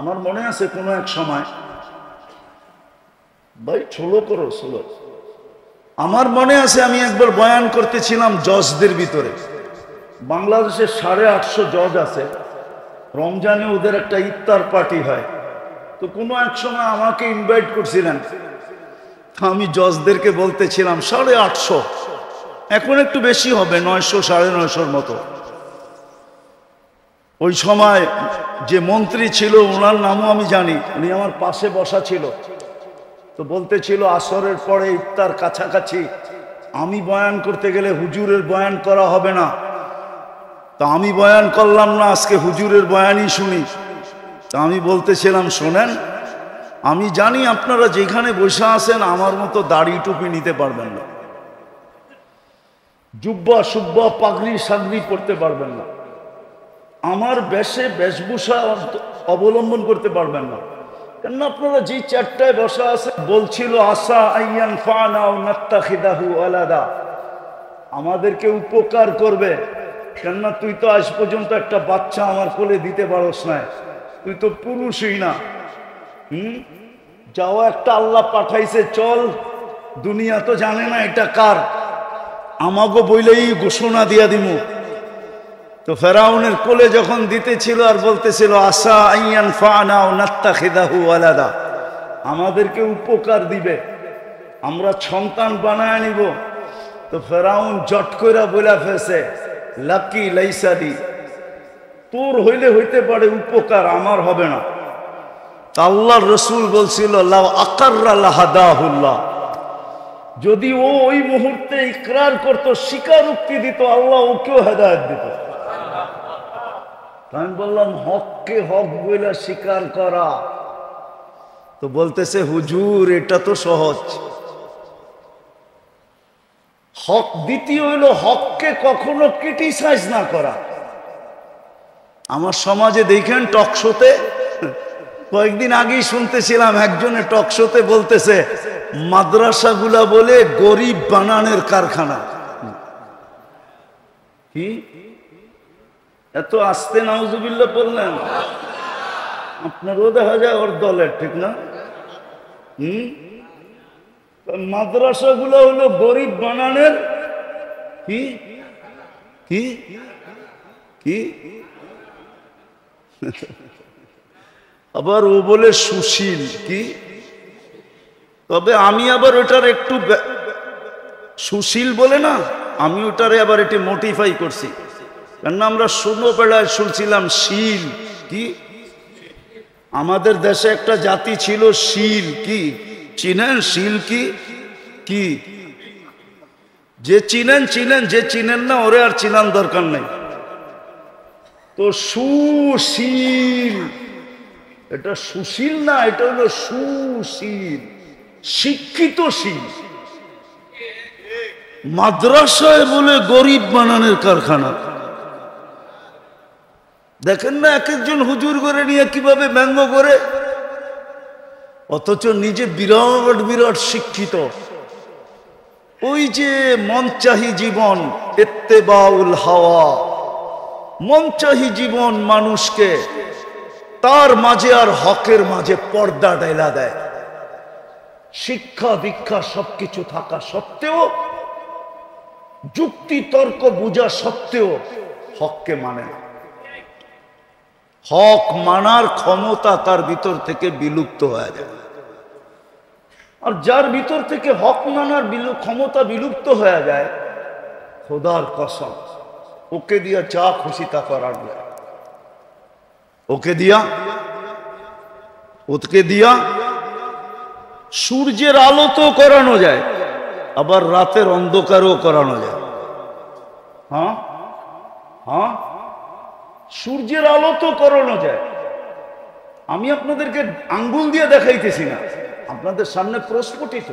আমার মনে আছে কোনো এক সময়, ভাই ছোলো করো ছোলো, আমার মনে আছে আমি একবার বয়ান করতেছিলাম জজদের ভিতরে। বাংলাদেশে 850 জজ আছে, রমজানে ওদের একটা ইফতার পার্টি হয়। তো কোনো এক সময় আমাকে ইনভাইট করছিলেন, আমি জজদেরকে বলতেছিলাম 850, এখন একটু বেশি হবে, 900 950 মতো। ওই সময় যে মন্ত্রী ছিল ওনার নামও আমি জানি, উনি আমার পাশে বসা ছিল। তো বলতেছিল আসরের পরে ইফতার কাছাকাছি আমি বয়ান করতে গেলে হুজুরের বয়ান করা হবে না। তা আমি বয়ান করলাম না, আজকে হুজুরের বয়ানই শুনি। তা আমি বলতেছিলাম শোনেন, আমি জানি আপনারা যেখানে বসে আছেন আমার মতো দাড়ি টুপি নিতে পারবেন না, জুব্বা সুব্বা পাগড়ি সাগড়ি পড়তে পারবেন না, আমার বেশভূষা অবলম্বন করতে পারবেন না। কেন আপনারা যে চারটায় বসা আছে বলছিল আসা আইয়ান ফানা ও নাত্তাখিদাহু আলাদা, আমাদেরকে উপকার করবে। কেননা তুই তো আজ পর্যন্ত একটা বাচ্চা আমার কোলে দিতে পারস না, তুই তো পুরুষই না। যাও একটা আল্লাহ পাঠাইছে, চল, দুনিয়া তো জানে না এটা কার, আমাগো বইলেই ঘোষণা দিয়া দিমু। তো ফেরাউনের কোলে যখন দিতেছিল আর বলতেছিল আসা আইয়ান ফানা ও নাত্তাখিদাহু আলাদা, আমাদেরকে উপকার দিবে, আমরা সন্তান বানায় নিব। তো ফেরাউন জট কইরা বইলা ফেলছে লাকি লাইসাদি, তোর হইলে হইতে পারে উপকার, আমার হবে না। আল্লাহর রসুল বলছিল লাউ আকাররা লাহাদাহুল্লাহ, যদি ও ওই মুহূর্তে ইকরার করত, স্বীকারোক্তি দিত, আল্লাহ ওকেও হেদায়েত দিত। আমি বললাম হককে হক বইলা স্বীকার করা। তো বলতেছে হুজুর এটা তো সহজ। হক দ্বিতীয় হইল হককে কখনো ক্রিটিসাইজ না করা। আমার সমাজে দেখেন টকশোতে, কয়েকদিন আগেই শুনতেছিলাম একজনে টকশোতে বলতেছে মাদ্রাসাগুলা বলে গরিব বানানের কারখানা। কি এত আস্তে নাউজুবিল্লাহ বললেন? আপনারও দেখা যায় ওর দলের, ঠিক না? মাদ্রাসাগুলো হলো গরিব বানানের কি কি কি আবার ও বলে সুশীল কি। তবে আমি আবার ওটার একটু সুশীল বলে না, আমি ওটারে আবার একটু মোটিফাই করছি। কেননা আমরা ছোটবেলায় শুনছিলাম শীল কি, আমাদের দেশে একটা জাতি ছিল শীল কি, চিনেন শীল কি কি? যে চিনেন চিনেন, যে চিনেন না ওরে আর চিনান দরকার নেই। তো সুশীল, এটা সুশীল না, এটা হলো সুশীল, শিক্ষিত শীল। মাদ্রাসায় বলে গরিব বানানোর কারখানা। দেখেন না এক একজন হুজুর করে নিয়ে কিভাবে ব্যঙ্গ করে, অথচ নিজে বিরাট বিরাট শিক্ষিত। ওই যে মনচাহি জীবন, ইত্তেবাউল হাওয়া, মনচাহি জীবন মানুষকে তার মাঝে আর হকের মাঝে পর্দা ডাইলা দেয়। শিক্ষা দীক্ষা সবকিছু থাকা সত্ত্বেও, যুক্তি তর্ক বুঝা সত্ত্বেও হককে মানে না। হক মানার ক্ষমতা তার ভিতর থেকে বিলুপ্ত হয়ে যায়। আর যার ভিতর থেকে হক মানার ক্ষমতা বিলুপ্ত হয়ে যায়, খোদার কসম ওকে দিয়া যা খুশি তা করার যায়। ওকে দিয়া সূর্যের আলো তো করানো যায়, আবার রাতের অন্ধকারও করানো যায়। হ্যাঁ হ্যাঁ, সূর্যের আলো তো করানো যায়। আমি আপনাদেরকে আঙ্গুল দিয়ে দেখাইতেছি না, আপনাদের সামনে প্রস্ফুটিত।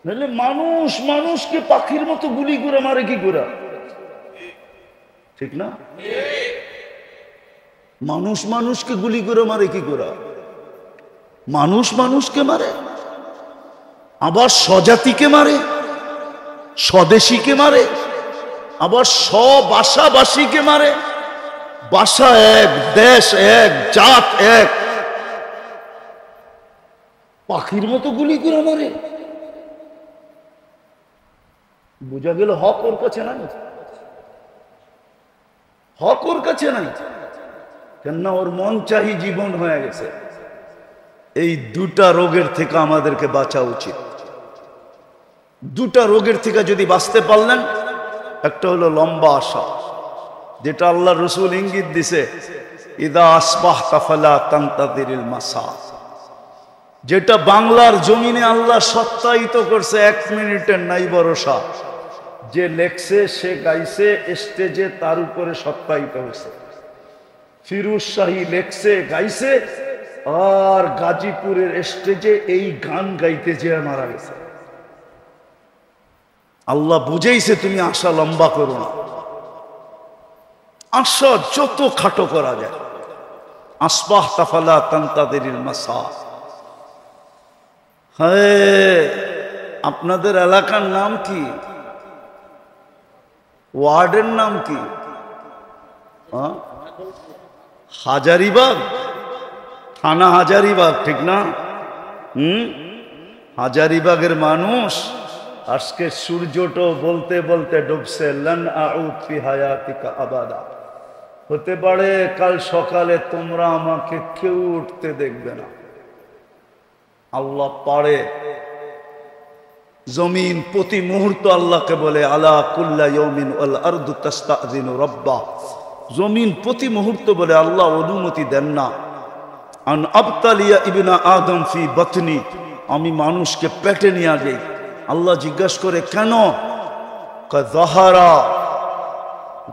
নাহলে মানুষ মানুষকে পাখির মতো গুলি করে মারে কি করে, ঠিক না? মানুষ মানুষকে গুলি করে মারে কি করে? মানুষ মানুষকে মারে, আবার স্বজাতিকে মারে, স্বদেশীকে মারে, আবার স্বভাষাভাষীকে মারে। ভাষা এক, দেশ এক, জাত এক, পাখির মতো গুলি করে মারে। বোঝা গেল হক ওর কাছে নাই, হক ওর কাছে নাই। কেননা ওর মন চাহি জীবন হয়ে গেছে। এই দুটা রোগের থেকে আমাদেরকে বাঁচা উচিত। দুটা রোগের থেকে যদি বাঁচতে পারলেন, একটা হলো লম্বা আশা, যেটা আল্লাহ রসুল ইঙ্গিত দিছে, ইদা আসবাহতা ফালা তানতাযিরিল মাসা, যেটা বাংলার জমিনে আল্লাহ সত্যায়িত করছে, 1 মিনিটের নাই ভরসা। যে লেখছে, সে গাইছে স্টেজে, তার উপরে সত্যায়িত হয়েছে। ফিরোজ শাহী লেখছে, গাইছে, আর গাজীপুরের স্টেজে এই গান গাইতে যেয়ে মারা গেছে। আল্লাহ বুঝেইছে তুমি আশা লম্বা করো না, আশা যত খাটো করা যায়। আসবাহতা ফালা তানতাযিরিল মাসা। হ্যাঁ, আপনাদের এলাকার নাম কি? ওয়ার্ডের নাম কি? হাজারিবাগ, থানা হাজারিবাগ, ঠিক না? হাজারিবাগের মানুষ আজকে সূর্যটা বলতে বলতে ডুবছে, লান আউদ ফি হায়াতিকা আবাদা। হতে পারে কাল সকালে তোমরা আমাকে কেউ উঠতে দেখবে না। আল্লাহ পারে। জমিন প্রতি মুহূর্ত আল্লাহকে বলে, আলা কুল্লা ইয়াউমিন ওয়াল আরদু তাস্তাযিনু রাব্বা। জমিন প্রতি মুহূর্ত বলে, আল্লাহ অনুমতি দেন না। আন আবতালিয়া ইবনা আদম ফি বাতনি, আমি মানুষকে পেটে নিয়ে যাই। আল্লাহ জিজ্ঞাসা করে, কেন? যাহারা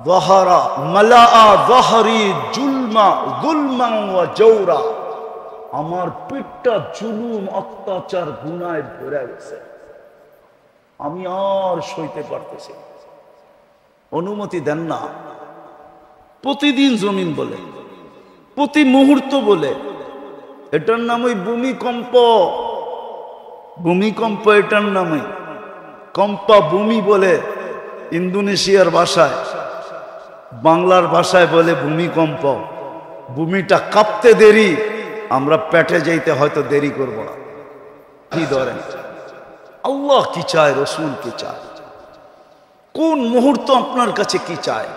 যাহারা মালাআ যাহরি জুলমা যুলমান ওয়া জাওরা, আমার পেটটা জুলুম অত্যাচার গুনায় ভরে গেছে, আমি আর সইতে পারতেছি, অনুমতি দেন না। প্রতিদিন জমিন বলে, প্রতি মুহূর্ত বলে। এটার নাম ওই ভূমিকম্প। ভূমিকম্প এটার নামে। কম্পা ভূমি বলে ইন্দোনেশিয়ার ভাষায়, বাংলার ভাষায় বলে ভূমিকম্প। ভূমিটা কাঁপতে দেরি, আমরা পেটে যাইতে হয়তো দেরি করব না। কি ধরেন আল্লাহ কি চায়, রসুল কি চায়, কোন মুহূর্ত আপনার কাছে কি চায়?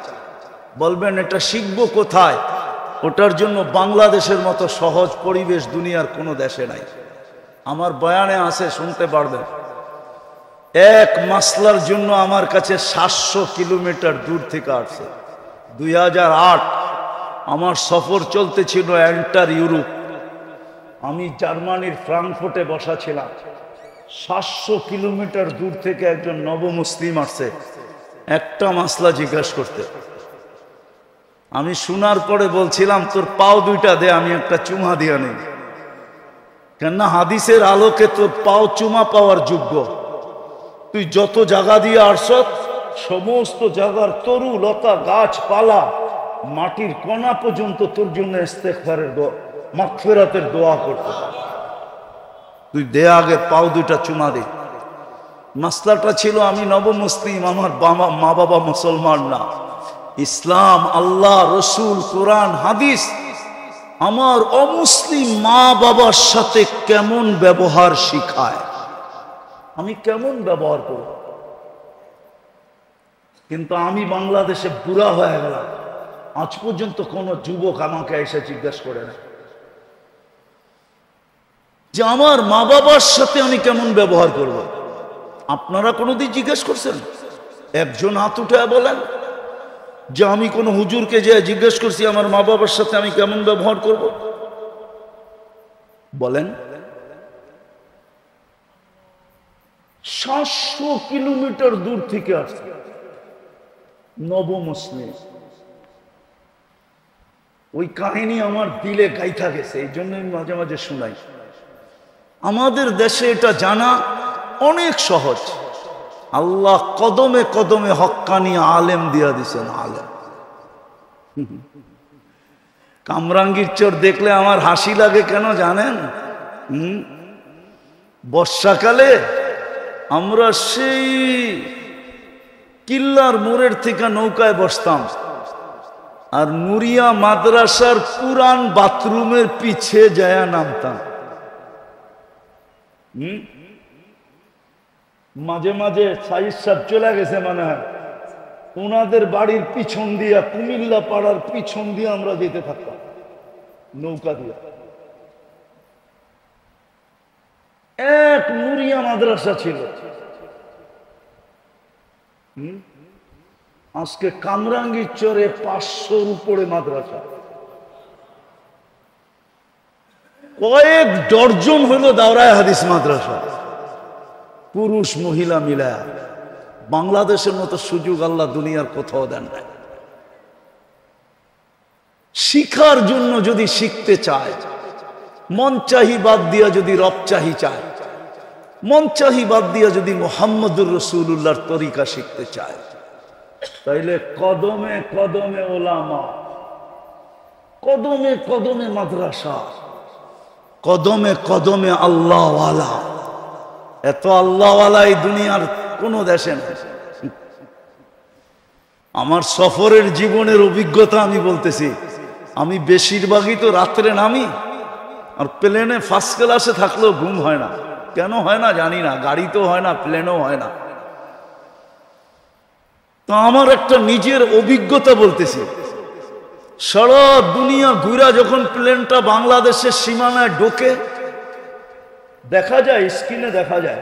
বলবেন এটা শিখবো কোথায়? ওটার জন্য বাংলাদেশের মতো সহজ পরিবেশ দুনিয়ার কোনো দেশে নাই। আমার বয়ানে আছে, শুনতে পারবেন। এক মাসলার জন্য আমার কাছে 700 কিলোমিটার দূর থেকে আসছে। 2008 আমার সফর চলতেছিল এন্টার ইউরোপ। আমি জার্মানির ফ্রাঙ্কফুর্টে বসা ছিলাম। 700 কিলোমিটার দূর থেকে একজন নবমুসলিম আসছে একটা মাসলা জিজ্ঞাসা করতে। আমি শোনার পরে বলছিলাম, তোর পাও দুইটা দে, আমি একটা চুমা দিয়া নেই। কেননা হাদিসের আলোকে তোর পাও চুমা পাওয়ার যোগ্য। তুই যত জায়গা দিয়ে আসছ, সমস্ত জায়গার তরু লতা গাছপালা মাটির কণা পর্যন্ত তোর জন্য ইস্তেগফারের দোয়া, মাগফিরাতের দোয়া করতে পারে। তুই দে আগে পাও দুইটা চুমা দে। মাসলাটা ছিল, আমি নবমুসলিম, আমার মা বাবা মুসলমান না। ইসলাম, আল্লাহ, রসুল, কোরআন, হাদিস আমার অমুসলিম মা বাবার সাথে কেমন ব্যবহার শিখায়, আমি কেমন ব্যবহার করব। কিন্তু আমি বাংলাদেশে বুড়া হয়ে গেলাম, আজ পর্যন্ত কোন যুবক আমাকে এসে জিজ্ঞাসা করে না যে আমার মা বাবার সাথে আমি কেমন ব্যবহার করব। আপনারা কোনোদিন জিজ্ঞেস করছেন? একজন হাত উঠে বলেন যে আমি কোন হুজুরকে যে জিজ্ঞেস করছি আমার মা বাবার সাথে আমি কেমন ব্যবহার করব? বলেন। 700 কিলোমিটার দূর থেকে আসছে নবমুসলিম। ওই কাহিনী আমার দিলে গাইথা গেছে, এই জন্য আমি মাঝে মাঝে শুনাই। আমাদের দেশে এটা জানা অনেক সহজ। আল্লাহ কদমে কদমে হক্কানি আলেম দিয়া দিছেন। আলেম কামরাঙ্গীর চর দেখলে আমার হাসি লাগে কেন জানেন? বর্ষাকালে আমরা সেই কিল্লার মোড়ের থেকে নৌকায় বসতাম, আর নুরিয়া মাদ্রাসার পুরান বাথরুমের পিছে যায় নামতাম। মাঝে মাঝে সাইদ সাহেব চলে গেছে মনে হয়, ওনাদের বাড়ির পিছন দিয়া, কুমিল্লা পাড়ার পিছন দিয়ে আমরা যেতে থাকতাম নৌকা দিয়ে। এক নুরিয়া মাদ্রাসা ছিল, আজকে কামরাঙ্গীর চরে 500-র উপরে মাদ্রাসা, কয়েক ডর্জন হলো দাওরায়ে হাদিস মাদ্রাসা, পুরুষ মহিলা মিলায়া। বাংলাদেশের মতো সুযোগ আল্লাহ দুনিয়ার কোথাও দেন না। শিখার জন্য যদি শিখতে চায়, মন চাহি বাদ দিয়া যদি রব চাহি চায়, মন চাহি বাদ দিয়া যদি মুহাম্মদুর রাসূলুল্লাহর তরিকা শিখতে চায়, তাইলে কদমে কদমে ওলামা, কদমে কদমে মাদ্রাসা, কদমে কদমে আল্লাহওয়ালা। এত আল্লাহওয়ালা এই দুনিয়ার কোন দেশে নেই। আমার সফরের জীবনের অভিজ্ঞতা আমি বলতেছি, আমি বেশিরভাগই তো রাত্রে নামি, আর প্লেনে ফার্স্ট ক্লাসে থাকলেও ঘুম হয় না। কেন হয় না জানি না, গাড়িতেও হয় না, প্লেনেও হয় না। তো আমার একটা নিজের অভিজ্ঞতা বলতেছি, সারা দুনিয়া ঘুরা যখন প্লেনটা বাংলাদেশের সীমানায় ঢোকে, দেখা যায়, স্ক্রিনে দেখা যায়,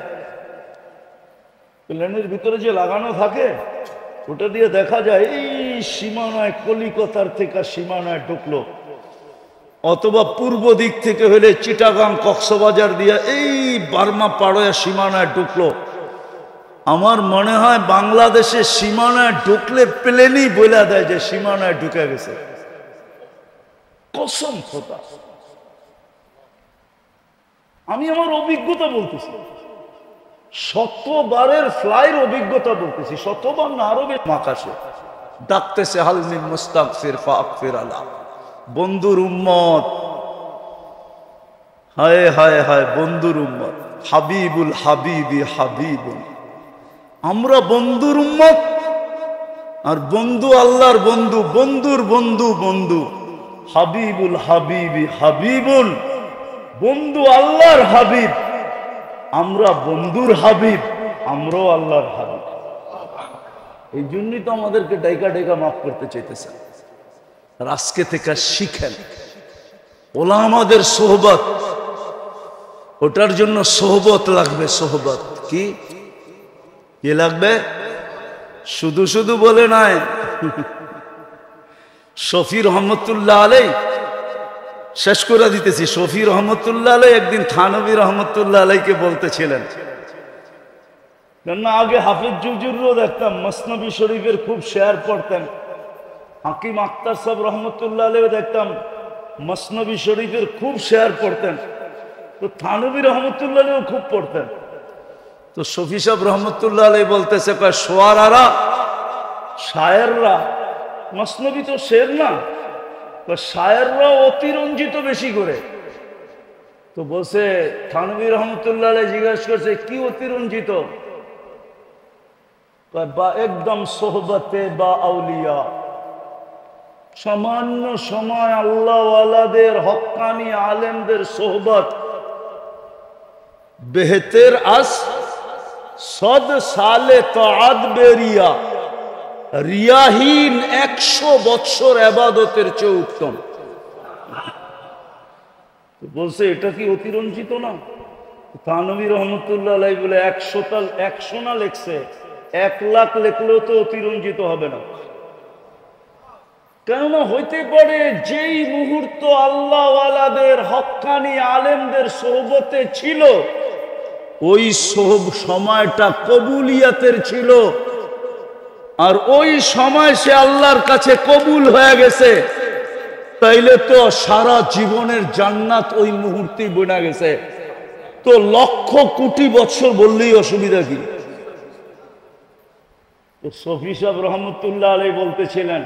প্লেনের ভিতরে যে লাগানো থাকে ওটা দিয়ে দেখা যায় এই সীমানায়, কলিকাতার থেকে সীমানায় ঢুকলো, অথবা পূর্ব দিক থেকে হলে চিটাগাং কক্সবাজার দিয়ে এই বার্মা পাড়োয়া সীমানায় ঢুকলো। আমার মনে হয় বাংলাদেশের সীমানায় ঢুকলে প্লেনই বলে দেয় যে সীমানায় ঢুকে গেছে। কসম খোদা, আমি আমার অভিজ্ঞতা বলতেছি, শতবারের ফ্লাইয়ের অভিজ্ঞতা বলতেছি, শতবার না আরো বেশি। আকাশে ডাকতেছে হালমিন মুস্তাগফির ফাগফির আলা, বন্ধুর উম্মত, হায় হায় হায় বন্ধুর উম্মত, হাবিবুল হাবিবি হাবিবুল। আমরা বন্ধুর উম্মত, আর বন্ধু আল্লাহর বন্ধু, বন্ধুর বন্ধু বন্ধু, হাবিবুল হাবিবি হাবিবুল, বন্ধু আল্লাহর হাবিব। আমরা বন্ধুর হাবিব, আমরাও আল্লাহর হাবিব। এই জন্যই তো আমাদেরকে ডাইকা ডাইকা মাফ করতে চাইতেছে। আর আজকে থেকে শিখেন ওলামাদের সোহবত, ওটার জন্য সোহবত লাগবে। সোহবত কি কি লাগবে? শুধু শুধু বলে নাই। শফি রহমতুল্লাহ আলাই, শেষ করে দিতেছি, শফি রহমতুল্লাহ আলাই একদিন থানভী রহমতুল্লাহ আলাইকে বলতেছিলেন, কেননা আগে হাফিজ জুজুরও দেখতাম মসনবী শরীফের খুব শেয়ার পড়তেন, হাকিম আখতার সাহেব রহমতুল্লাহ আলাইও দেখতাম মসনবী শরীফের খুব শেয়ার পড়তেন, তো থানভী রহমতুল্লাহ আলাইও খুব পড়তেন। তো শফি সাহেব রহমতুল্লাহ আলাই বলতেছে, কয় শোয়ারারা, শায়েররা, মসনবী তো শের না, শায়েররা অতিরঞ্জিত বেশি করে। তো বলছে, থানভী রহমতুল্লাহ আলাই জিজ্ঞাসা করছে, কি অতিরঞ্জিত? বা একদম সোহবতে বা আউলিয়া, সামান্য সময় আল্লাহওয়ালাদের হক্কানি আলেমদের সোহবত বেহতের আস সদ সালে তাআত বেরিয়া, রিয়াহীন 100 বছর ইবাদতের চেয়ে উত্তম। বলছে এটা কি অতিরঞ্জিত না? থানভী রহমতুল্লাহ আলাইহি বলে 100 না লেখছে, 1 লাখ লেখলেও তো অতিরঞ্জিত হবে না। কেননা হইতে পারে যেই মুহূর্ত আল্লাহওয়ালাদের হক্কানি আলেমদের সোহবতে ছিল, ওই সময়টা কবুলিয়াতের ছিল, আর ওই সময় সে আল্লাহর কাছে কবুল হয়ে গেছে, তাইলে তো সারা জীবনের জান্নাত ওই মুহূর্তেই বনে গেছে। তো লক্ষ কোটি বছর বললেই অসুবিধা কি? তো শফি সাহেব রহমতুল্লাহ আলাইহি বলতেছিলেন,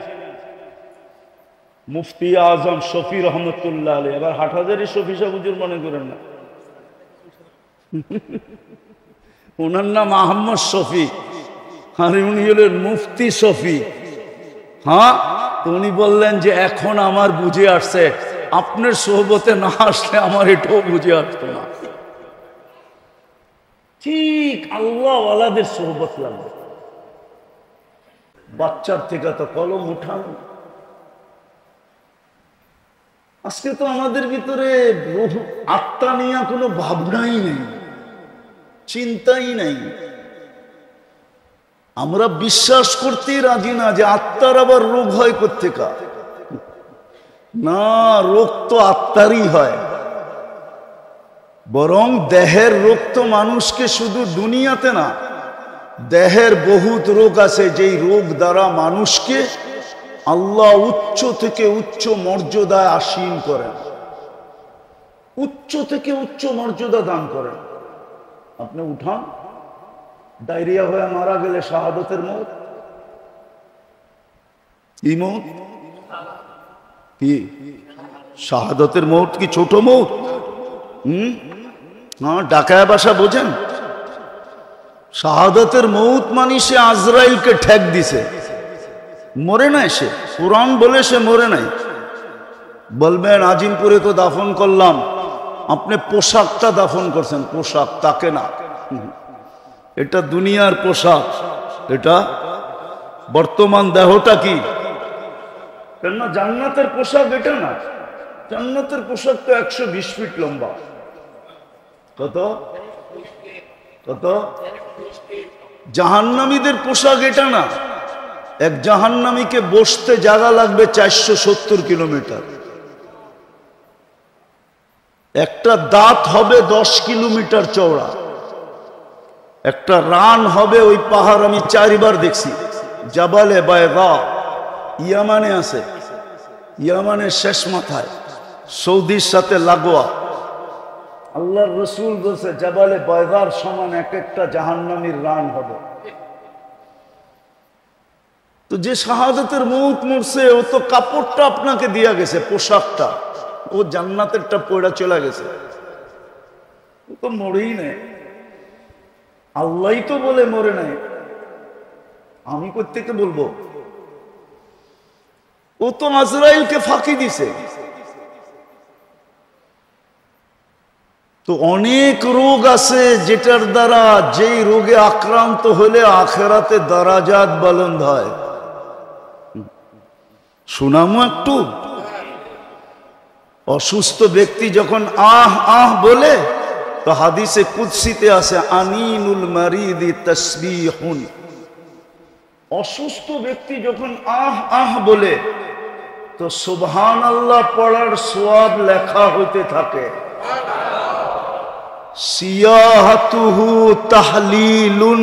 মুফতি আজম শফি রহমতুল্লাহ আলাইহি, এবার হাটহাজারি শফি সাহেব হুজুর মনে করেন না, ওনার নাম আহমদ শফি, আর উনি হলেন মুফতি শফি। হ্যাঁ, তো উনি বললেন যে এখন আমার বুঝে আসছে, আপনার সোহবতে না আসলে আমার এটাও বুঝে আসতো না। ঠিক আল্লাহওয়ালাদের সোহবত লাগবে। বাচ্চার থেকে তো কলম উঠানো। আজকে তো আমাদের ভিতরে আত্মা নিয়ে কোনো ভাবনাই নেই, চিন্তাই নেই। আমরা বিশ্বাস করতেই রাজি না যে আত্মার আবার রোগ হয় কোত্থেকা। না, রোগ তো আত্মারই হয়। বরং দেহের রোগ তো মানুষকে শুধু দুনিয়াতে না, দেহের বহুত রোগ আছে যেই রোগ দ্বারা মানুষকে আল্লাহ উচ্চ থেকে উচ্চ মর্যাদায় আসীন করেন, উচ্চ থেকে উচ্চ মর্যাদা দান করেন। আপনি উঠান, ডায়রিয়া হয়ে মারা গেলে শাহাদতের মৌত। কি মৌত? কি শাহাদতের মৌত? কি ছোট মৌত? হ্যাঁ, ডাকায় বাসা বোঝেন? শাহাদতের মৌত মানে সে আজরাইলকে ঠেক দিছে, মরে নাই সে। কুরআন বলে সে মরে নাই। বলবেন আজিমপুরে তো দাফন করলাম, আপনি পোশাকটা দাফন করছেন, পোশাক, তাকে না। এটা দুনিয়ার পোশাক, এটা বর্তমান দেহটা কি? কেননা জান্নাতের পোশাক এটা না। জান্নাতের পোশাক তো 120 ফিট লম্বা। কত কত? জাহান্নামীদের পোশাক এটা না। এক জাহান্নামীকে বসতে জায়গা লাগবে 470 কিলোমিটার। একটা দাঁত হবে 10 কিলোমিটার চওড়া। একটা রান হবে, ওই পাহাড় আমি 4 বার দেখছি, জাবালে বায়দা, ইয়ামানে আছে। ইয়ামানের শেষ মাথায়, সৌদির সাথে লাগোয়া। আল্লাহর রসুল বলছে জাবালে বায়দার সমান এক একটা জাহান্নামীর রান হবে। তো যে শাহাদাতের মৌত মরছে, ও তো কাপড়টা আপনাকে দিয়া গেছে, পোশাকটা, ও জান্নাতেরটা পয়ড়া চলে গেছে, ও তো মরেই নেই। আল্লাহই তো বলে মরে নাই, আমি কোত্থেকে বলবো? ও তো আজরাইলকে ফাঁকি দিছে। তো অনেক রোগ আছে যেটার দ্বারা, যেই রোগে আক্রান্ত হলে আখেরাতে দারাজাত বুলন্দ হয়। শুনামো একটু। অসুস্থ ব্যক্তি যখন আহ আহ বলে, তো হাদিসে কুদসিতে আছে আনিনুল মারিদি তাসবিহুন। অসুস্থ ব্যক্তি যখন আহ আহ বলে, তো সুবহানাল্লাহ পড়ার সওয়াব লেখা হইতে থাকে। সিয়াহাতুহু তাহলিলুন।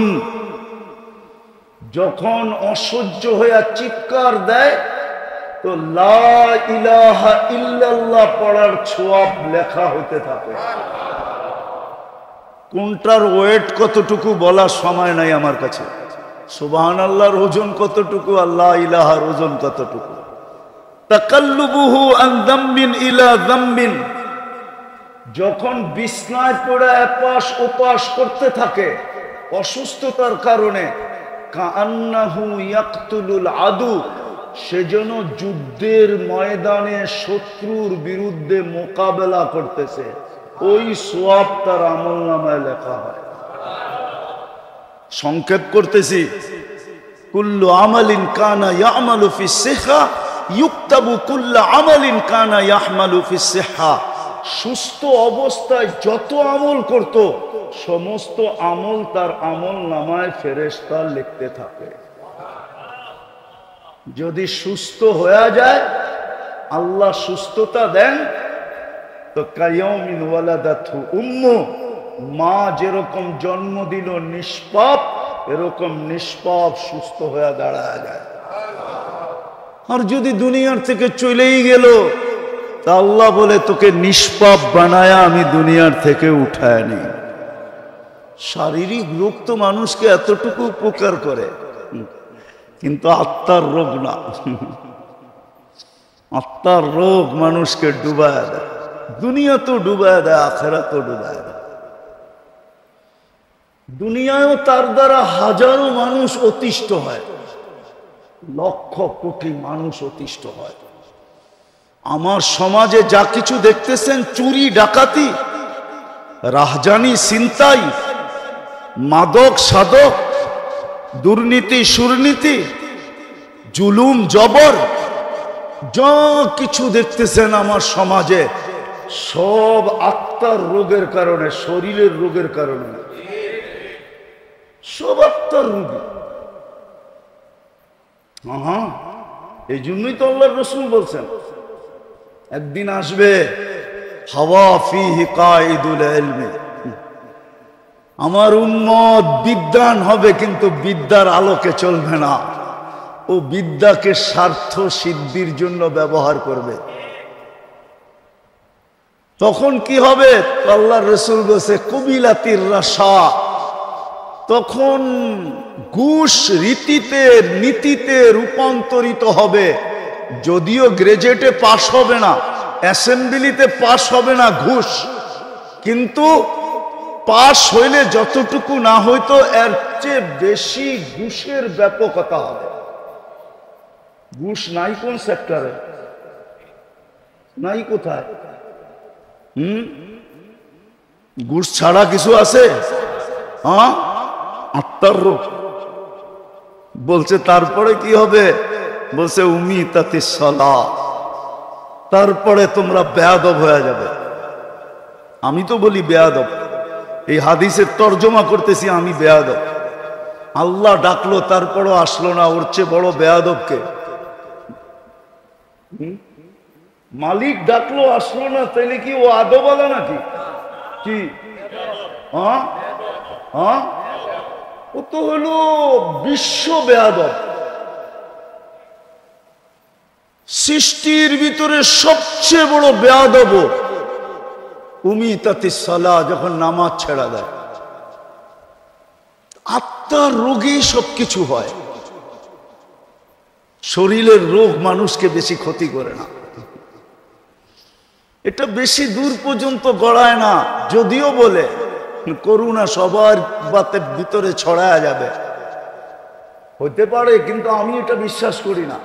যখন অসহ্য হয়ে চিৎকার দেয়, তো লা ইলাহা ইল্লাল্লাহ পড়ার সওয়াব লেখা হইতে থাকে। কোনটার ওয়েট কতটুকু বলার সময় নাই আমার কাছে। সুবহানাল্লাহর ওজন কতটুকু, আল্লাহ ইলাহার ওজন কতটুকু। তাকাল্লুবুহু আন যামবিন ইলা যামবিন। যখন বিছনায় পড়ে এপাশ ওপাশ করতে থাকে অসুস্থতার কারণে, কাআন্নাহু ইয়াকতুলুল আদু। সেজন্য যুদ্ধের ময়দানে শত্রুর বিরুদ্ধে মোকাবেলা করতেছে, ওই সওয়াব তার আমলনামায় লেখা হয়। সংক্ষেপ করতেছি, কুল্লু আমালিন কানা ইয়ামালু ফিস সিহহা ইউকতাবু কুল্লু আমালিন কানা ইয়াহমালু ফিস সিহহা। সুস্থ অবস্থায় যত আমল করত, সমস্ত আমল তার আমলনামায় ফেরেশতা লিখতে থাকে। যদি সুস্থ হয়ে যায়, আল্লাহ সুস্থতা দেন, তো কায়াউমিন ওয়ালাদাতহু উম্মু। মা যেরকম জন্ম দিল নিষ্পাপ, এরকম নিষ্পাপ সুস্থ হয়ে দাঁড়ায় যায়। আর যদি দুনিয়ার থেকে চলেই গেল, তা আল্লাহ বলে তোকে নিষ্পাপ বানায়া আমি দুনিয়ার থেকে উঠায় নি। শারীরিক রোগ তো মানুষকে এতটুকু উপকার করে, কিন্তু আত্মার রোগ না। আত্মার রোগ মানুষকে ডুবায় দেয়। দুনিয়া তো ডুবায় দেয়, আখেরাত তো ডুবায় দেয়। দুনিয়ায়ও তার দ্বারা হাজারো মানুষ অতিষ্ঠ হয়, লক্ষ কোটি মানুষ অতিষ্ঠ হয়। আমার সমাজে যা কিছু দেখতেছেন, চুরি ডাকাতি, রাহজানি ছিনতাই, মাদক সাধক, দুর্নীতি সুরনীতি, জুলুম জবর, যা কিছু দেখতেছেন আমার সমাজে সব আত্মার রোগের কারণে, শরীরের রোগের কারণে, সব আত্মার রোগী। হ্যাঁ, এই জন্যই তো আল্লাহর রাসূল বলছেন একদিন আসবে হাওয়া ফিহি কাইদুল ইলমি, আমার উম্মত বিদ্বান হবে কিন্তু বিদ্যার আলোকে চলবে না, ও বিদ্যাকে স্বার্থ সিদ্ধির জন্য ব্যবহার করবে। তখন কি হবে? আল্লাহর রাসূল বলেছে কুবিলাতির রাশা, তখন ঘুষ রীতিতে নীতিতে রূপান্তরিত হবে। যদিও গ্রাজুয়েটে পাশ হবে না, অ্যাসেম্বলিতে পাশ হবে না ঘুষ, কিন্তু পাশ হইলে যতটুকু না হইতো এর চেয়ে বেশি ঘুষের ব্যাপকতা হবে। ঘুষ নাই কোন সেক্টরে, নাই কোথায়? ঘুষ ছাড়া কিছু আছে? হ্যাঁ, আত্মার রোগ। বলছে তারপরে কি হবে? বলছে উমিতাতিস সালাহ, তারপরে তোমরা বেয়াদব হয়ে যাবে। আমি তো বলি বেয়াদব, এই হাদিসের তর্জমা করতেছি আমি বেয়াদব। আল্লাহ ডাকলো তারপরও আসলো না, ওর চেয়ে বড় বেয়াদবকে? মালিক ডাকলো আসলো না, তাইলে কি ও আদবালা নাকি? কি ও তো হলো বিশ্ব বেয়াদব। সৃষ্টির ভিতরে সবচেয়ে বড় বেয়াদব উমিতাতিস সালাহ, যখন নামাজ ছেড়া দেয়। আত্মার রোগেই সবকিছু হয়, শরীরের রোগ মানুষকে বেশি ক্ষতি করে না, এটা বেশি দূর পর্যন্ত গড়ায় না। যদিও বলে করুণা সবার বাতের ভিতরে ছড়ায়া যাবে, হতে পারে, কিন্তু আমি এটা বিশ্বাস করি না।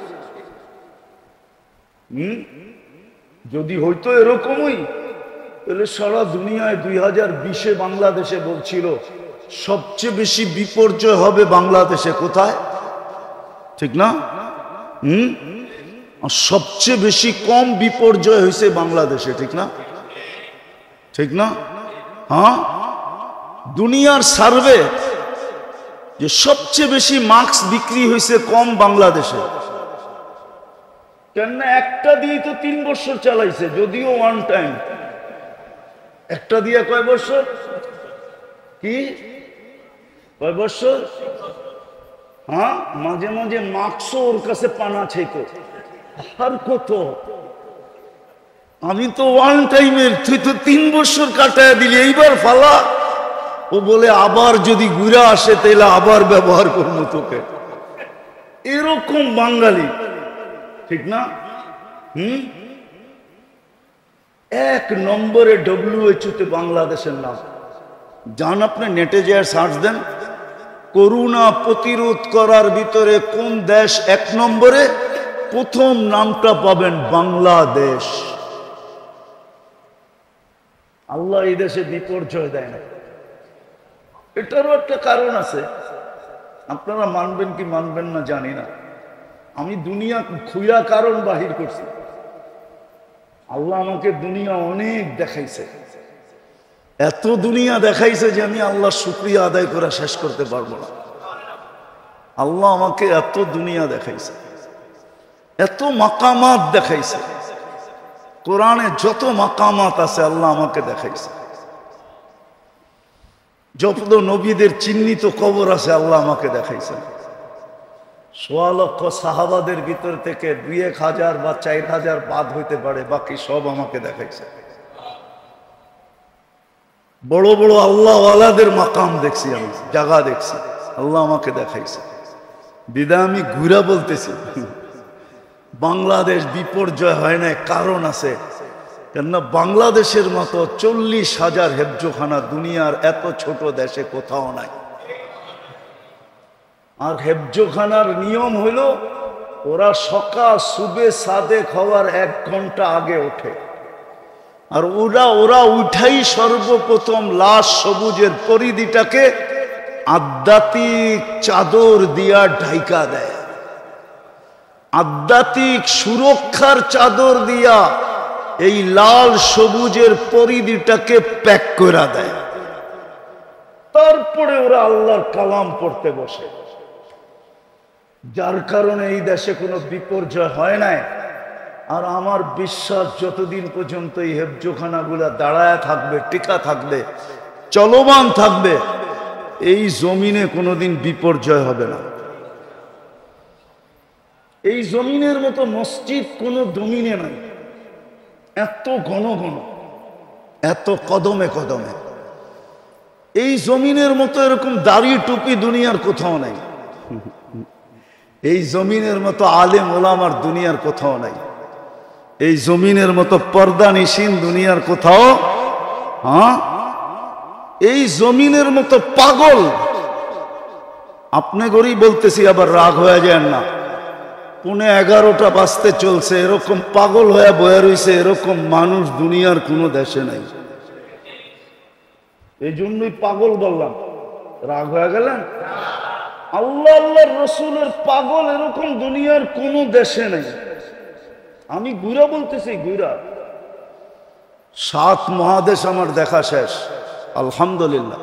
যদি হইতো এরকমই, তাহলে সারা দুনিয়ায় 2020-এ বাংলাদেশে বলছিল সবচেয়ে বেশি বিপর্যয় হবে বাংলাদেশে। কোথায়? ঠিক না? সবচেয়ে বেশি কম বিপর্যয় হয়েছে বাংলাদেশে, ঠিক না? ঠিক না? হ্যাঁ, দুনিয়ার সার্ভে যে সবচেয়ে বেশি মাস্ক বিক্রি হয়েছে কম বাংলাদেশে। কেন? একটা দিয়ে তো 3 বছর চালাইছে, যদিও ওয়ান টাইম। একটা দিয়ে কয় বছর? কি কয় বছর? হ্যাঁ, মাঝে মাঝে মাস্কও ওর কাছে পানা ছিল। আর কত? আমি তো ওয়ান টাইমের, তুই তো 3 বছর কাটায় দিলি, এইবার ফালা। ও বলে আবার যদি ঘুরে আসে তাহলে আবার ব্যবহার করবো তোকে। এরকম বাঙালি, ঠিক না? 1 নম্বরে WHO-তে বাংলাদেশের নাম। যান আপনি নেটে যেয়ে সার্চ দেন, করোনা প্রতিরোধ করার ভিতরে কোন দেশ 1 নম্বরে, প্রথম নামটা পাবেন বাংলাদেশ। আল্লাহ এই দেশে বিপর্যয় দেয় না, এটারও একটা কারণ আছে। আপনারা মানবেন কি মানবেন না জানি না, আমি দুনিয়া খুইরা কারণ বাহির করছি। আল্লাহ আমাকে দুনিয়া অনেক দেখাইছে, এত দুনিয়া দেখাইছে যে আমি আল্লাহর শুকরিয়া আদায় করে শেষ করতে পারবো না। আল্লাহ আমাকে এত দুনিয়া দেখাইছে, এত মাকামাত দেখাইছে। কোরআনে যত মাকামাত আছে আল্লাহ আমাকে দেখাইছে। যত নবীদের চিহ্নিত কবর আছে আল্লাহ আমাকে দেখাইছে। ১৬ লক্ষ সাহাবাদের ভিতর থেকে ২-১ বা ৪,০০০ বাদ হইতে পারে, বাকি সব আমাকে দেখাইছে। বড় বড় আল্লাহওয়ালাদের মাকাম দেখছি, আমি জায়গা দেখছি, আল্লাহ আমাকে দেখাইছে। বিদায় আমি ঘুরা বলতেছি বাংলাদেশ বিপর্যয় হয় না, কারণ আছে। কেননা বাংলাদেশের মতো ৪০,০০০ হেফজোখানা দুনিয়ার এত ছোট দেশে কোথাও নাই। আর হেফজোখানার নিয়ম হইল ওরা সকাল সুবে সাদেক হওয়ার 1 ঘন্টা আগে ওঠে, আর ওরা উঠাই সর্বপ্রথম লাশ সবুজের পরিধিটাকে আধ্যাত্মিক চাদর দিয়া ঢাইকা দেয়, আধ্যাত্মিক সুরক্ষার চাদর দিয়া এই লাল সবুজের পরিধিটাকে প্যাক করে দেয়। তারপরে ওরা আল্লাহর কালাম পড়তে বসে, যার কারণে এই দেশে কোনো বিপর্যয় হয় নাই। আর আমার বিশ্বাস যতদিন পর্যন্ত এই হেফজোখানাগুলা দাঁড়ায় থাকবে, টিকা থাকবে, চলমান থাকবে, এই জমিনে কোনোদিন বিপর্যয় হবে না। এই জমিনের মতো মসজিদ কোনো জমিনে নাই, এত ঘন ঘন, এত কদমে কদমে। এই জমিনের মতো এরকম দাড়ি টুপি দুনিয়ার কোথাও নাই, এই জমিনের মতো আলেম ওলামার দুনিয়ার কোথাও নাই, এই জমিনের মতো পর্দা নিশিন দুনিয়ার কোথাও, হ্যাঁ, এই জমিনের মতো পাগল। আপনি গরিব বলতেছি, আবার রাগ হয়ে যায় না, 11:15 বাজতে চলছে, এরকম পাগল হয়ে বয়ে রয়েছে এরকম মানুষ দুনিয়ার কোনো দেশে নাই। এই জন্যই পাগল বললাম। রাগ হয়ে গেলেন? আল্লাহ আল্লাহর রসুলের পাগল এরকম দুনিয়ার কোনো দেশে নেই। আমি গুইরা বলতেছি, গুইরা 7 মহাদেশ আমার দেখা শেষ, আলহামদুলিল্লাহ।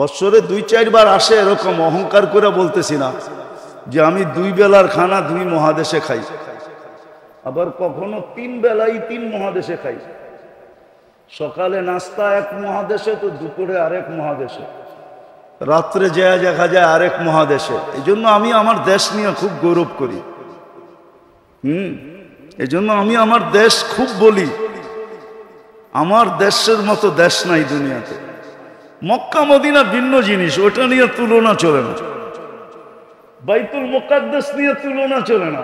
বছরে 2-4 বার আসে, এরকম অহংকার করে বলতেছি না যে আমি 2 বেলার খানা 2 মহাদেশে খাই, আবার কখনো 3 বেলাই 3 মহাদেশে খাই। সকালে নাস্তা এক মহাদেশে, তো দুপুরে আরেক মহাদেশে, রাত্রে যায় দেখা যায় আরেক মহাদেশে। এই জন্য আমি আমার দেশ নিয়ে খুব গৌরব করি। এই জন্য আমি আমার দেশ খুব বলি। আমার দেশের মতো দেশ নাই দুনিয়াতে। মক্কা মদিনা ভিন্ন জিনিস, ওটা নিয়ে তুলনা চলে না। বাইতুল মুকাদ্দাস নিয়ে তুলনা চলে না,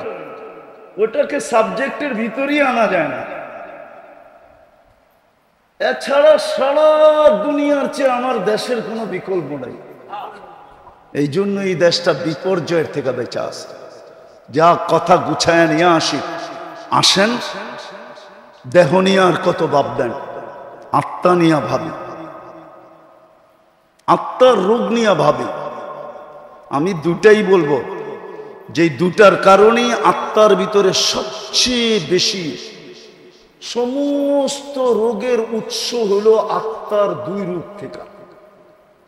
ওটাকে সাবজেক্টের ভিতরেই আনা যায় না। এছাড়া সারা দুনিয়ার চেয়ে আমার দেশের কোনো বিকল্প নাই। এই জন্য এই দেশটা বিপর্যয়ের থেকে বেঁচে আছে। যা কথা গুছায় নিয়ে আসি, আসেন দেহ নিয়ে আর কত ভাববেন, আত্মা নিয়ে ভাবি, আত্মার রোগ নিয়ে ভাবি। আমি দুটাই বলবো, যে দুটার কারণেই আত্মার ভিতরে সবচেয়ে বেশি সমস্ত রোগের উৎস হলো আত্মার 2 রোগ থেকে।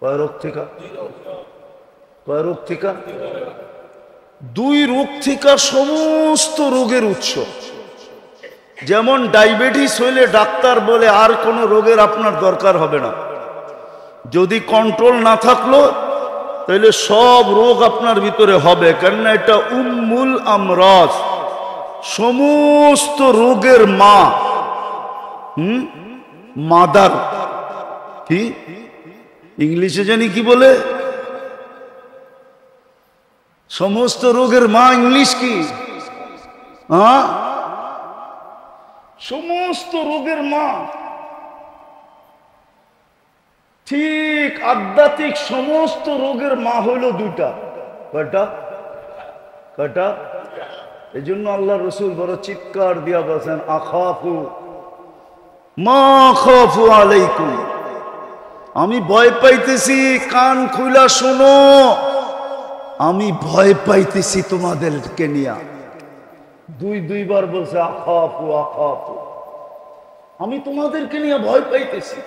কয় রোগ থেকে? কয় রোগ থেকে? 2 রোগ থেকে সমস্ত রোগের উৎস। যেমন ডায়াবেটিস হইলে ডাক্তার বলে আর কোনো রোগের আপনার দরকার হবে না, যদি কন্ট্রোল না থাকলো তাহলে সব রোগ আপনার ভিতরে হবে, কেননা এটা উম্মুল আমরাজ, সমস্ত রোগের মা। মাদার কি ইংলিশে জানি কি বলে, সমস্ত রোগের মা ইংলিশ কি? হ্যাঁ, সমস্ত রোগের মা। ঠিক আধ্যাত্মিক সমস্ত রোগের মা হইল 2টা। কয়টা? কয়টা? এই জন্য আল্লাহ রসুল বড় চিৎকার দিয়া বলছেন, আখাফু মা খাফু আলাইকুম, আমি ভয় পাইতেছি, কান খুলা শোনো, আমি ভয় পাইতেছি তোমাদেরকে নিয়া। 2 বার বলছে আখাফু আখাফু, আমি তোমাদেরকে নিয়ে ভয় পাইতেছি।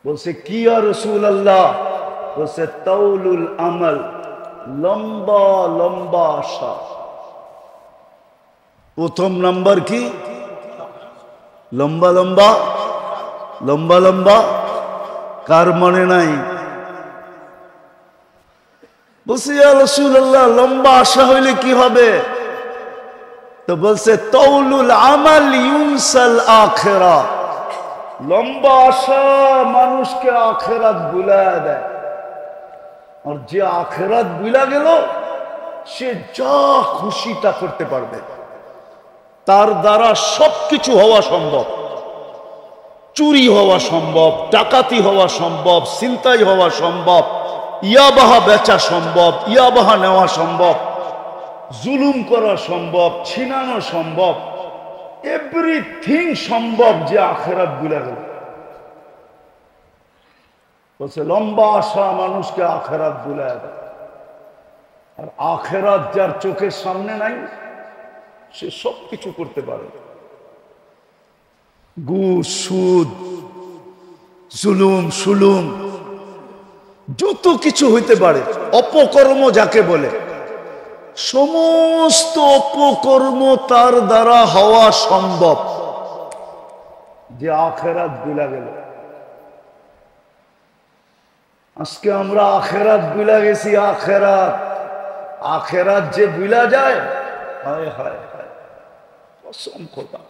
বলছে কি ইয়া রাসূলুল্লাহ? বলছে তাউলুল আমল, লম্বা লম্বা আশা। প্রথম নাম্বার কি? লম্বা লম্বা, লম্বা লম্বা। কার মনে নাই? বলছে ইয়া রাসূলুল্লাহ, লম্বা আশা হইলে কি হবে? তো বলছে তাউলুল আমাল ইউনসাল আখিরা, লম্বা আশা মানুষকে আখিরাত ভুলায় দেয়। আর যে আখিরাত ভুলা গেল, সে যা খুশি তা করতে পারবে, তার দ্বারা সবকিছু হওয়া সম্ভব। চুরি হওয়া সম্ভব, ডাকাতি হওয়া সম্ভব, ছিনতাই হওয়া সম্ভব, ইয়াবাহা বেচা সম্ভব, ইয়াবাহা নেওয়া সম্ভব, জুলুম করা সম্ভব, ছিনানো সম্ভব, এভরিথিং সম্ভব যে আখিরাত ভুলে গেল। বলছে লম্বা আশা মানুষকে আখেরাত ভুলায় দেয়। আর আখেরাত যার চোখের সামনে নাই সে সব কিছু করতে পারে। ঘুষ, সুদ, জুলুম, সুলুম, যত কিছু হইতে পারে। অপকর্ম যাকে বলে, সমস্ত অপকর্ম তার দ্বারা হওয়া সম্ভব, যে আখেরাত ভুলা গেল। আজকে আমরা আখেরাত ভুলা গেছি। আখেরাত, আখেরাত যে ভুলা যায়, হায় হায় হায়, কসম খোদা।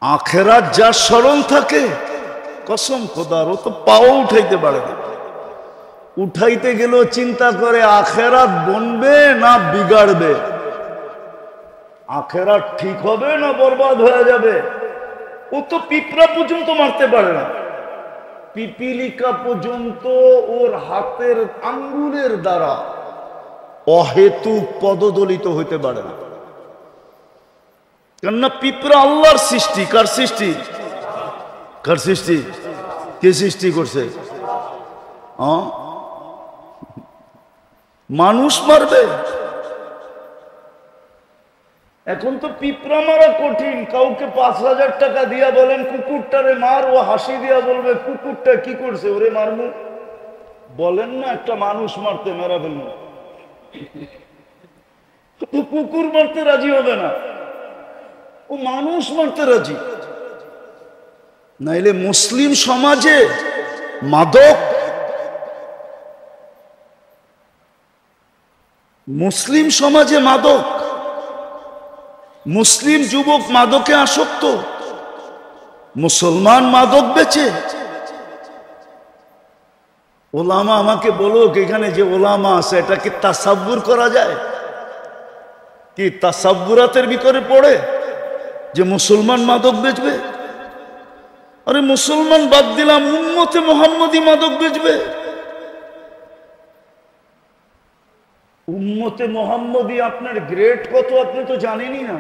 আখেরাত যার স্মরণ থাকে, কসম খোদার, ও তো পাও উঠাইতে পারে না। উঠাইতে গেলেও চিন্তা করে আখেরাত বনবে না বিগাড়বে, আখেরাত ঠিক হবে না বরবাদ হয়ে যাবে। ও তো পিঁপড়া পর্যন্ত মারতে পারে না, পিপিলিকা পর্যন্ত ওর হাতের আঙ্গুলের দ্বারা অহেতুক পদদলিত হইতে পারে না। কেননা পিঁপড়া আল্লাহর সৃষ্টি। কার সৃষ্টি? কার সৃষ্টি? কে সৃষ্টি করছে? মানুষ মারবে? এখন তো পিঁপড়া মারা কঠিন। কাউকে 5,000 টাকা দিয়া বলেন কুকুরটারে মার, ও হাসি দিয়া বলবে কুকুরটা কি করছে, ওরে মারমু। বলেন না একটা মানুষ মারতে, মেরা ফেলবো। কুকুর মারতে রাজি হবে না, ও মানুষ মারতে রাজি। নাইলে মুসলিম সমাজে মাদক, মুসলিম সমাজে মাদক, মুসলিম যুবক মাদকে আসক্ত, মুসলমান মাদক বেচে। ওলামা আমাকে বলো, এখানে যে ওলামা আছে এটা কি তাসাব্বুর করা যায়? কি তাসাব্বুরাতের ভিতরে পড়ে যে মুসলমান মাদক বেচবে? আরে মুসলমান বাদ দিলাম, উম্মতে মুহাম্মদী মাদক বেচবে। উম্মতে মুহাম্মদী আপনার গ্রেড কত আপনি তো জানেনই না।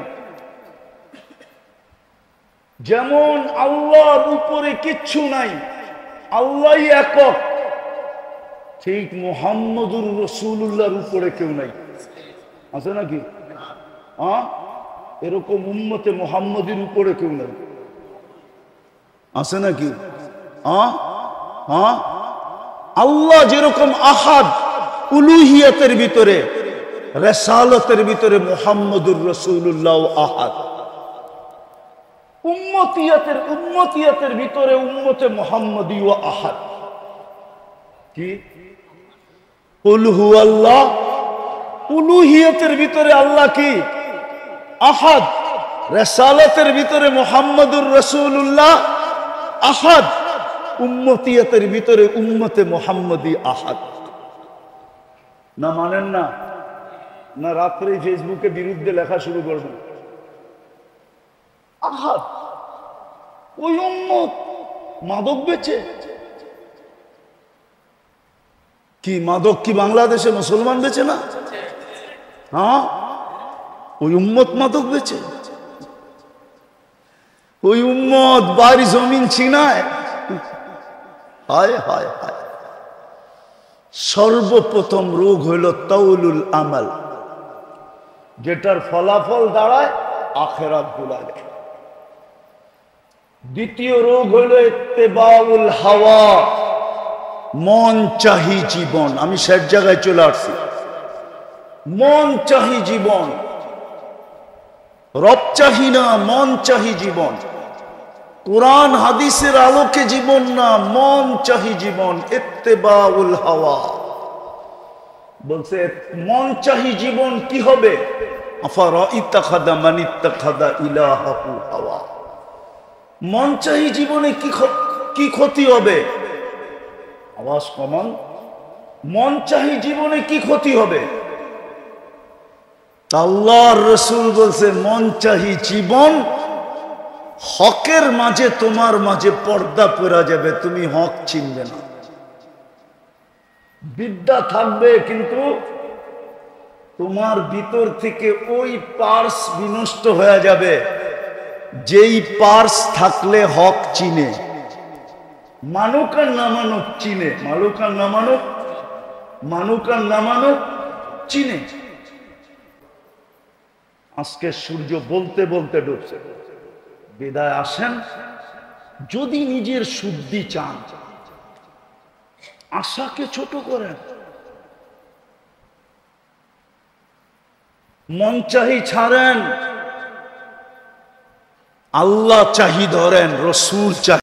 যেমন আল্লাহর উপরে কিচ্ছু নাই, আল্লাহই একক, ঠিক মুহাম্মদুর রাসূলুল্লাহর উপরে কেউ নাই। আছে নাকি? এরকম উম্মতে মুহাম্মদীর উপরে কেউ নাই, আছে নাকি? আল্লাহ যেরকম আহাদ উলুহিয়াতের ভিতরে, রিসালাতের ভিতরে মুহাম্মদুর রাসূলুল্লাহ আহাদ। উম্মতিয়াতের ভিতরে উম্মতে মুহাম্মদী ও আহাদ। কি? কুল হুয়াল্লাহ, উলুহিয়াতের ভিতরে আল্লাহ কি? আহাদ। রিসালাতের ভিতরে মুহাম্মদুর রাসূলুল্লাহ আহাদ। উম্মতিয়াতের ভিতরে উম্মতে মুহাম্মদী আহাদ। না মানেন না? না রাত্রে ফেসবুকে বিরুদ্ধে লেখা শুরু করবেন? আহাদ, ওই উম্মত মাদক বেচে। কি মাদক কি বাংলাদেশে মুসলমান বেচে না? ওই উম্মত মাদক বেচে। ওই উম্মত বাড়ি জমিন ছিনায়। হায় হায় হায়। সর্বপ্রথম রোগ হইল তাউলুল আমাল, যেটার ফলাফল দাঁড়ায় আখিরাত ভুলা যায়। দ্বিতীয় রোগ হইল ইত্তেবাউল হাওয়া, মন চাহি জীবন। আমি শেষ জায়গায় চলে আসছি। মন চাহি জীবন, রব চাহি না, মন চাহি জীবন। কোরআন হাদিসের আলোকে জীবন না, মন চাহি জীবন। ইত্তেবাউল হাওয়া বলছে মন চাহি জীবন কি হবে? আফারাইতাখাযা মান ইত্তাখাযা ইলাহাহু হাওয়া। মন চাহি জীবনে কি ক্ষতি হবে? আওয়াজ কমান। মন চাহি জীবনে কি ক্ষতি হবে? আল্লাহর রাসূল বলছে মন চাহি জীবন, হকের মাঝে তোমার মাঝে পর্দা পড়া যাবে, তুমি হক চিনবে না। বিদ্যা থাকবে কিন্তু তোমার ভিতর থেকে ওই পার্স বিনষ্ট হয়ে যাবে যেই পার্স থাকলে হক চিনে। মানুক আর না মানুক চিনে, মানুক আর না মানুক, মানুক আর না মানুক চিনে। আজকে সূর্য বলতে বলতে ডুবছে। বিদায় আসেন, যদি নিজের শুদ্ধি চান, আশাকে ছোট করেন, মন চাহি ছাড়েন, আল্লাহ চাহি ধরেন, রসুল চাহি